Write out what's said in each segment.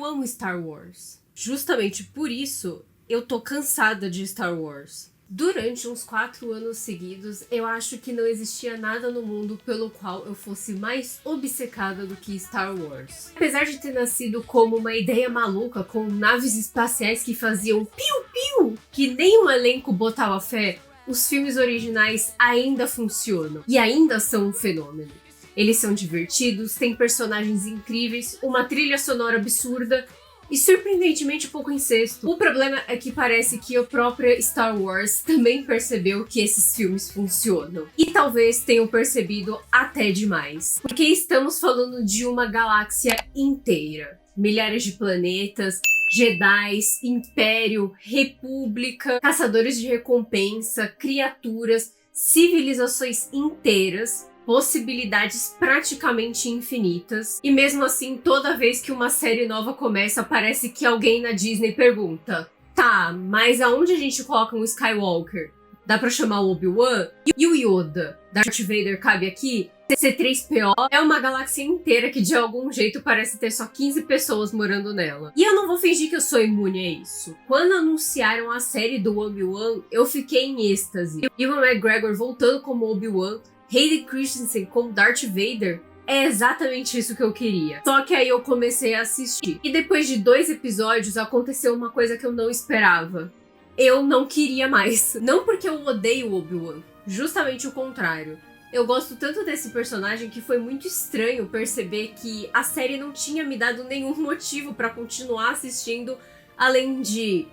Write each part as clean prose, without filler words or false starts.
eu amo Star Wars. Justamente por isso, eu tô cansada de Star Wars. Durante uns 4 anos seguidos, eu acho que não existia nada no mundo pelo qual eu fosse mais obcecada do que Star Wars. Apesar de ter nascido como uma ideia maluca, com naves espaciais que faziam piu-piu, que nem um elenco botava fé, os filmes originais ainda funcionam e ainda são um fenômeno. Eles são divertidos, têm personagens incríveis, uma trilha sonora absurda e surpreendentemente pouco incesto. O problema é que parece que a própria Star Wars também percebeu que esses filmes funcionam. E talvez tenham percebido até demais. Porque estamos falando de uma galáxia inteira. Milhares de planetas, Jedis, Império, República, caçadores de recompensa, criaturas, civilizações inteiras, possibilidades praticamente infinitas. E mesmo assim, toda vez que uma série nova começa, parece que alguém na Disney pergunta: tá, mas aonde a gente coloca um Skywalker? Dá pra chamar o Obi-Wan? E o Yoda? Darth Vader cabe aqui? C3PO é uma galáxia inteira que de algum jeito parece ter só 15 pessoas morando nela. E eu não vou fingir que eu sou imune a isso. Quando anunciaram a série do Obi-Wan, eu fiquei em êxtase. Ewan McGregor voltando como Obi-Wan, Hayden Christensen como Darth Vader, é exatamente isso que eu queria. Só que aí eu comecei a assistir. E depois de 2 episódios, aconteceu uma coisa que eu não esperava. Eu não queria mais. Não porque eu odeio o Obi-Wan. Justamente o contrário. Eu gosto tanto desse personagem que foi muito estranho perceber que a série não tinha me dado nenhum motivo pra continuar assistindo, além de...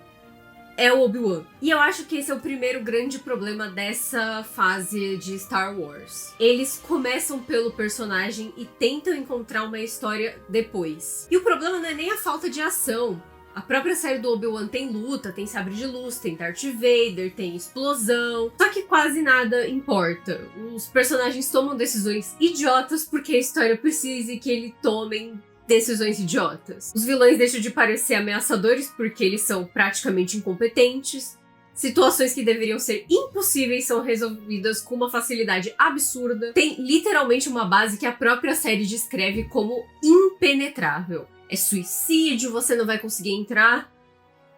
é o Obi-Wan. E eu acho que esse é o primeiro grande problema dessa fase de Star Wars. Eles começam pelo personagem e tentam encontrar uma história depois. E o problema não é nem a falta de ação. A própria série do Obi-Wan tem luta, tem sabre de luz, tem Darth Vader, tem explosão. Só que quase nada importa. Os personagens tomam decisões idiotas porque a história precisa que eles tomem decisões idiotas. Os vilões deixam de parecer ameaçadores porque eles são praticamente incompetentes. Situações que deveriam ser impossíveis são resolvidas com uma facilidade absurda. Tem literalmente uma base que a própria série descreve como impenetrável. É suicídio, você não vai conseguir entrar.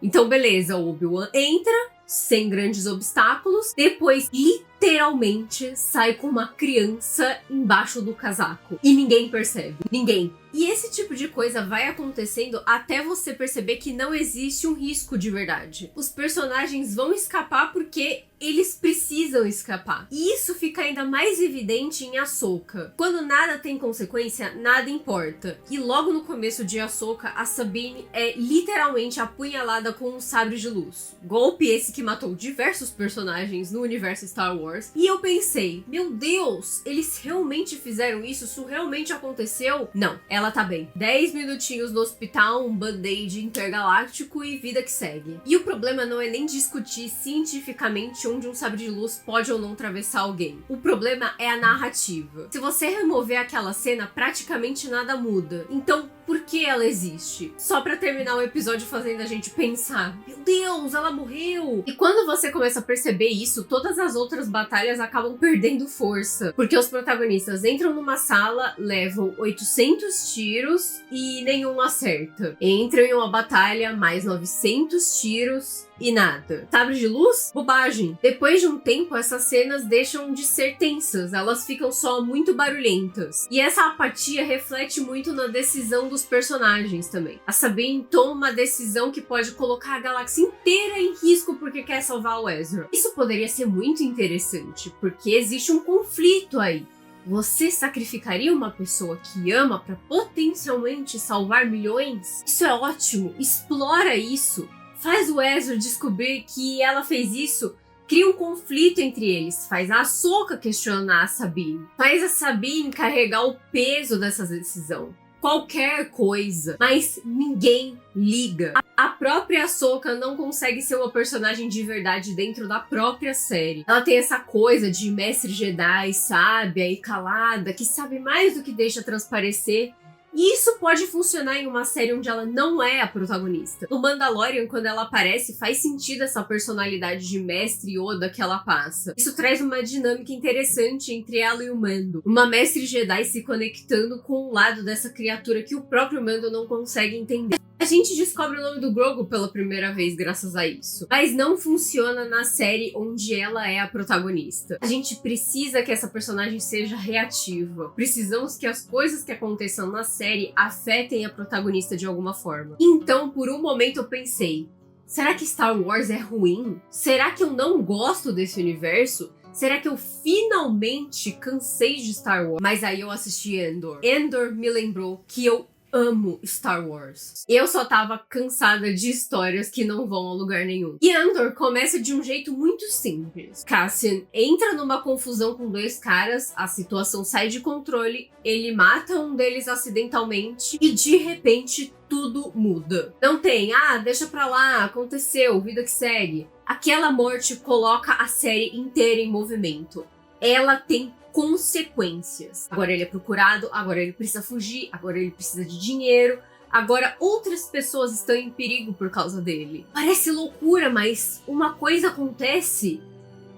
Então beleza, o Obi-Wan entra sem grandes obstáculos, depois literalmente sai com uma criança embaixo do casaco. E ninguém percebe. Ninguém. E esse tipo de coisa vai acontecendo até você perceber que não existe um risco de verdade. Os personagens vão escapar porque eles precisam escapar. E isso fica ainda mais evidente em Ahsoka. Quando nada tem consequência, nada importa. E logo no começo de Ahsoka, a Sabine é literalmente apunhalada com um sabre de luz. Golpe esse que matou diversos personagens no universo Star Wars. E eu pensei, meu Deus, eles realmente fizeram isso? Isso realmente aconteceu? Não, ela tá bem. 10 minutinhos no hospital, um band-aid intergaláctico e vida que segue. E o problema não é nem discutir cientificamente onde um sabre de luz pode ou não atravessar alguém. O problema é a narrativa. Se você remover aquela cena, praticamente nada muda. Então, por que ela existe? Só pra terminar o episódio fazendo a gente pensar, meu Deus, ela morreu! E quando você começa a perceber isso, todas as outras batalhas acabam perdendo força. Porque os protagonistas entram numa sala, levam 800 tiros e nenhum acerta. Entram em uma batalha, mais 900 tiros e nada. Sabre de luz? Bobagem. Depois de um tempo, essas cenas deixam de ser tensas, elas ficam só muito barulhentas. E essa apatia reflete muito na decisão dos personagens também. A Sabine toma uma decisão que pode colocar a galáxia inteira em risco porque quer salvar o Ezra. Isso poderia ser muito interessante, porque existe um conflito aí. Você sacrificaria uma pessoa que ama para potencialmente salvar milhões? Isso é ótimo, explora isso. Faz o Ezra descobrir que ela fez isso, cria um conflito entre eles, faz a Ahsoka questionar a Sabine, faz a Sabine carregar o peso dessa decisão. Qualquer coisa, mas ninguém liga. A própria Ahsoka não consegue ser uma personagem de verdade dentro da própria série. Ela tem essa coisa de mestre Jedi, sábia e calada, que sabe mais do que deixa transparecer. E isso pode funcionar em uma série onde ela não é a protagonista. No Mandalorian, quando ela aparece, faz sentido essa personalidade de mestre Yoda que ela passa. Isso traz uma dinâmica interessante entre ela e o Mando. Uma mestre Jedi se conectando com um lado dessa criatura que o próprio Mando não consegue entender. É gente descobre o nome do Grogu pela primeira vez graças a isso. Mas não funciona na série onde ela é a protagonista. A gente precisa que essa personagem seja reativa. Precisamos que as coisas que aconteçam na série afetem a protagonista de alguma forma. Então, por um momento eu pensei, será que Star Wars é ruim? Será que eu não gosto desse universo? Será que eu finalmente cansei de Star Wars? Mas aí eu assisti Andor. Andor me lembrou que eu amo Star Wars. Eu só tava cansada de histórias que não vão a lugar nenhum. E Andor começa de um jeito muito simples. Cassian entra numa confusão com dois caras, a situação sai de controle, ele mata um deles acidentalmente e de repente tudo muda. Não tem, deixa pra lá, aconteceu, vida que segue. Aquela morte coloca a série inteira em movimento. Ela tem consequências. Agora ele é procurado, agora ele precisa fugir, agora ele precisa de dinheiro, agora outras pessoas estão em perigo por causa dele. Parece loucura, mas uma coisa acontece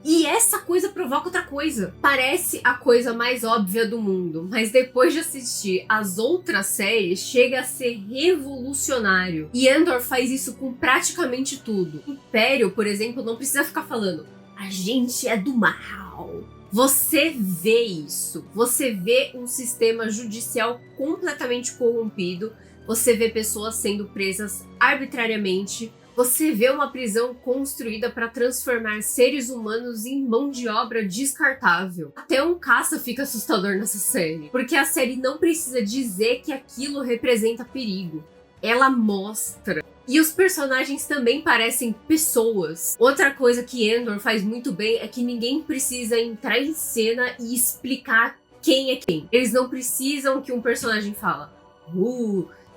e essa coisa provoca outra coisa. Parece a coisa mais óbvia do mundo, mas depois de assistir as outras séries, chega a ser revolucionário. E Andor faz isso com praticamente tudo. Império, por exemplo, não precisa ficar falando a gente é do mal. Você vê isso. Você vê um sistema judicial completamente corrompido. Você vê pessoas sendo presas arbitrariamente. Você vê uma prisão construída para transformar seres humanos em mão de obra descartável. Até um caça fica assustador nessa série. Porque a série não precisa dizer que aquilo representa perigo. Ela mostra. E os personagens também parecem pessoas. Outra coisa que Andor faz muito bem é que ninguém precisa entrar em cena e explicar quem é quem. Eles não precisam que um personagem fala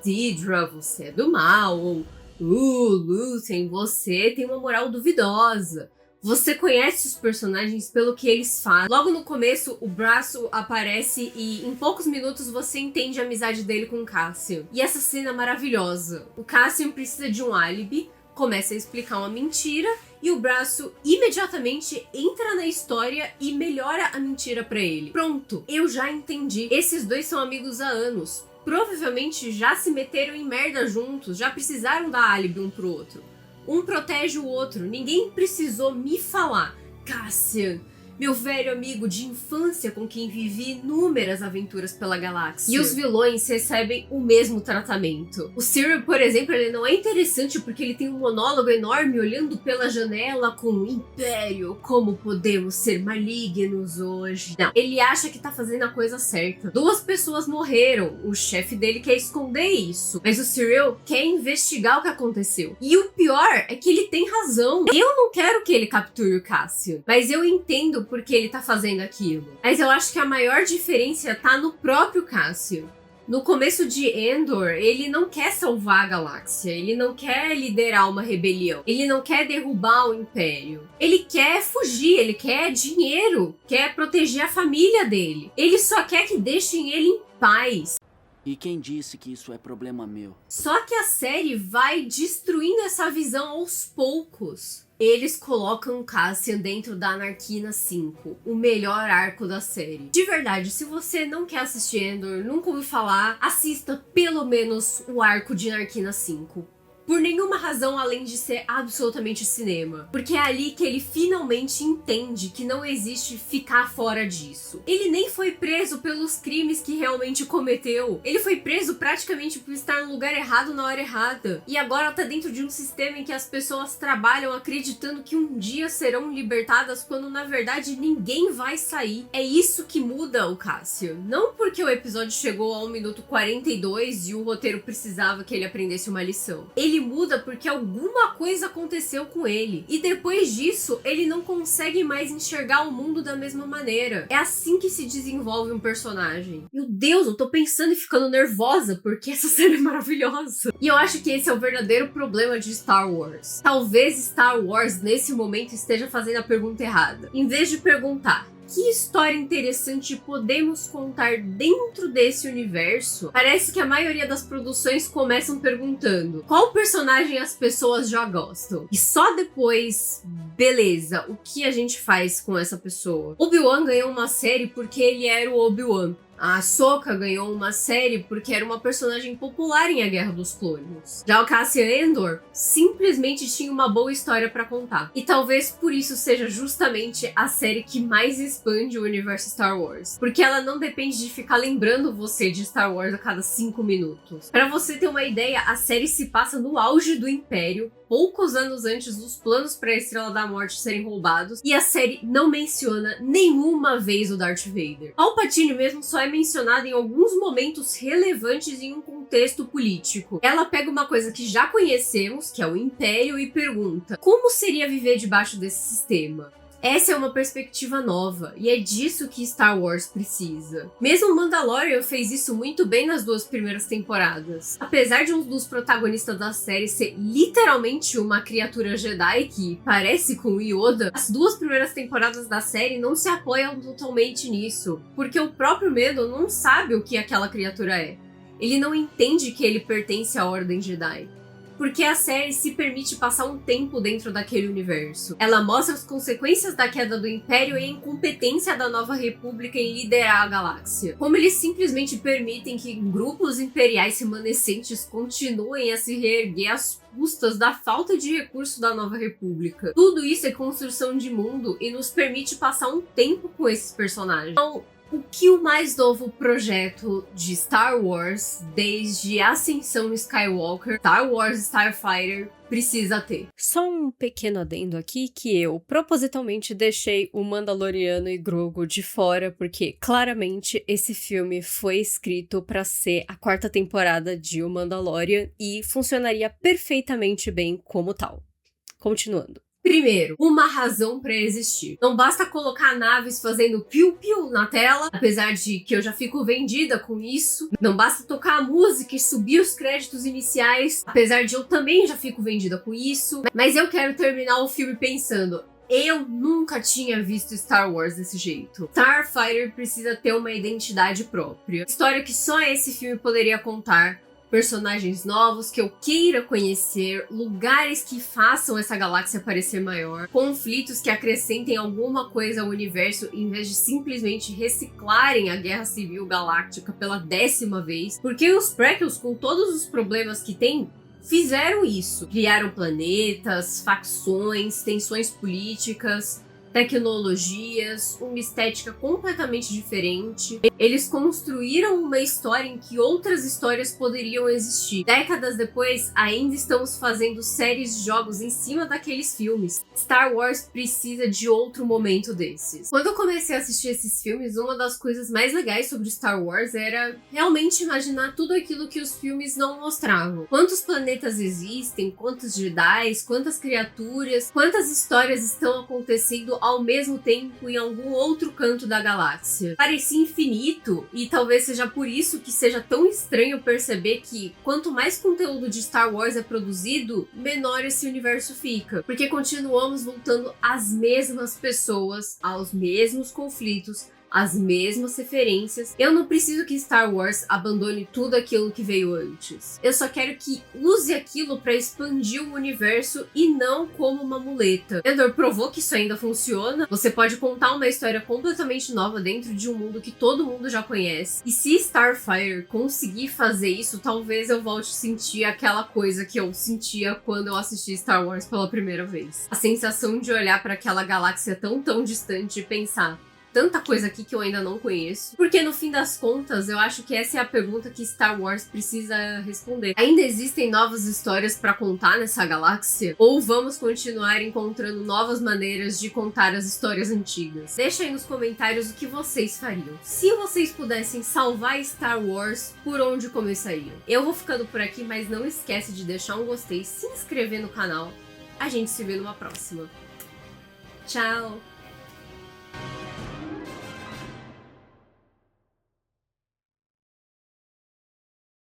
Dedra, você é do mal. Ou Luthen, você tem uma moral duvidosa. Você conhece os personagens pelo que eles fazem. Logo no começo, o braço aparece e em poucos minutos você entende a amizade dele com o Cassian. E essa cena é maravilhosa. O Cassian precisa de um álibi, começa a explicar uma mentira e o braço imediatamente entra na história e melhora a mentira pra ele. Pronto, eu já entendi. Esses dois são amigos há anos. Provavelmente já se meteram em merda juntos, já precisaram dar álibi um pro outro. Um protege o outro. Ninguém precisou me falar. Cassian, meu velho amigo de infância com quem vivi inúmeras aventuras pela galáxia. E os vilões recebem o mesmo tratamento. O Cyril, por exemplo, ele não é interessante porque ele tem um monólogo enorme olhando pela janela com o Império, como podemos ser malignos hoje. Não, ele acha que tá fazendo a coisa certa. 2 pessoas morreram, o chefe dele quer esconder isso, mas o Cyril quer investigar o que aconteceu. E o pior é que ele tem razão. Eu não quero que ele capture o Cassian, mas eu entendo porque ele tá fazendo aquilo. Mas eu acho que a maior diferença tá no próprio Cassian. No começo de Andor, ele não quer salvar a galáxia, ele não quer liderar uma rebelião, ele não quer derrubar o Império. Ele quer fugir, ele quer dinheiro, quer proteger a família dele. Ele só quer que deixem ele em paz. E quem disse que isso é problema meu? Só que a série vai destruindo essa visão aos poucos. Eles colocam Cassian dentro da Narquina 5, o melhor arco da série. De verdade, se você não quer assistir Andor, nunca ouviu falar, assista pelo menos o arco de Narquina 5. Por nenhuma razão além de ser absolutamente cinema. Porque é ali que ele finalmente entende que não existe ficar fora disso. Ele nem foi preso pelos crimes que realmente cometeu. Ele foi preso praticamente por estar no lugar errado na hora errada. E agora tá dentro de um sistema em que as pessoas trabalham acreditando que um dia serão libertadas quando na verdade ninguém vai sair. É isso que muda o Cassian. Não porque o episódio chegou a 1 minuto 42 e o roteiro precisava que ele aprendesse uma lição. Ele muda porque alguma coisa aconteceu com ele. E depois disso, ele não consegue mais enxergar o mundo da mesma maneira. É assim que se desenvolve um personagem. Meu Deus, eu tô pensando e ficando nervosa porque essa série é maravilhosa. E eu acho que esse é o verdadeiro problema de Star Wars. Talvez Star Wars, nesse momento, esteja fazendo a pergunta errada. Em vez de perguntar: que história interessante podemos contar dentro desse universo? Parece que a maioria das produções começam perguntando: qual personagem as pessoas já gostam? E só depois, beleza, o que a gente faz com essa pessoa? Obi-Wan ganhou uma série porque ele era o Obi-Wan. A Ahsoka ganhou uma série porque era uma personagem popular em A Guerra dos Clones. Já o Cassian Andor simplesmente tinha uma boa história pra contar. E talvez por isso seja justamente a série que mais expande o universo Star Wars. Porque ela não depende de ficar lembrando você de Star Wars a cada 5 minutos. Pra você ter uma ideia, a série se passa no auge do Império, poucos anos antes dos planos para a Estrela da Morte serem roubados, e a série não menciona nenhuma vez o Darth Vader. Palpatine mesmo só é mencionado em alguns momentos relevantes em um contexto político. Ela pega uma coisa que já conhecemos, que é o Império, e pergunta: como seria viver debaixo desse sistema? Essa é uma perspectiva nova, e é disso que Star Wars precisa. Mesmo Mandalorian fez isso muito bem nas 2 primeiras temporadas. Apesar de um dos protagonistas da série ser literalmente uma criatura Jedi que parece com Yoda, as 2 primeiras temporadas da série não se apoiam totalmente nisso, porque o próprio Mando não sabe o que aquela criatura é. Ele não entende que ele pertence à Ordem Jedi. Porque a série se permite passar um tempo dentro daquele universo. Ela mostra as consequências da queda do Império e a incompetência da Nova República em liderar a galáxia. Como eles simplesmente permitem que grupos imperiais remanescentes continuem a se reerguer às custas da falta de recurso da Nova República. Tudo isso é construção de mundo e nos permite passar um tempo com esses personagens. Então, o que o mais novo projeto de Star Wars, desde Ascensão Skywalker, Star Wars Starfighter, precisa ter? Só um pequeno adendo aqui que eu propositalmente deixei o Mandaloriano e Grogu de fora, porque claramente esse filme foi escrito para ser a 4ª temporada de O Mandalorian e funcionaria perfeitamente bem como tal. Continuando. Primeiro, uma razão pra existir. Não basta colocar naves fazendo piu-piu na tela, apesar de que eu já fico vendida com isso. Não basta tocar a música e subir os créditos iniciais, apesar de eu também já fico vendida com isso. Mas eu quero terminar o filme pensando: eu nunca tinha visto Star Wars desse jeito. Starfighter precisa ter uma identidade própria. História que só esse filme poderia contar. Personagens novos que eu queira conhecer, lugares que façam essa galáxia parecer maior, conflitos que acrescentem alguma coisa ao universo em vez de simplesmente reciclarem a Guerra Civil Galáctica pela 10ª vez, porque os prequels, com todos os problemas que tem, fizeram isso. Criaram planetas, facções, tensões políticas, tecnologias, uma estética completamente diferente. Eles construíram uma história em que outras histórias poderiam existir. Décadas depois, ainda estamos fazendo séries de jogos em cima daqueles filmes. Star Wars precisa de outro momento desses. Quando eu comecei a assistir esses filmes, uma das coisas mais legais sobre Star Wars era realmente imaginar tudo aquilo que os filmes não mostravam. Quantos planetas existem, quantos Jedi, quantas criaturas, quantas histórias estão acontecendo ao mesmo tempo em algum outro canto da galáxia. Parecia infinito, e talvez seja por isso que seja tão estranho perceber que quanto mais conteúdo de Star Wars é produzido, menor esse universo fica. Porque continuamos voltando às mesmas pessoas, aos mesmos conflitos, as mesmas referências. Eu não preciso que Star Wars abandone tudo aquilo que veio antes. Eu só quero que use aquilo para expandir o universo e não como uma muleta. Andor provou que isso ainda funciona. Você pode contar uma história completamente nova dentro de um mundo que todo mundo já conhece. E se Starfighter conseguir fazer isso, talvez eu volte a sentir aquela coisa que eu sentia quando eu assisti Star Wars pela primeira vez. A sensação de olhar para aquela galáxia tão distante e pensar: tanta coisa aqui que eu ainda não conheço. Porque no fim das contas, eu acho que essa é a pergunta que Star Wars precisa responder. Ainda existem novas histórias pra contar nessa galáxia? Ou vamos continuar encontrando novas maneiras de contar as histórias antigas? Deixa aí nos comentários o que vocês fariam. Se vocês pudessem salvar Star Wars, por onde começariam? Eu vou ficando por aqui, mas não esquece de deixar um gostei, se inscrever no canal. A gente se vê numa próxima. Tchau!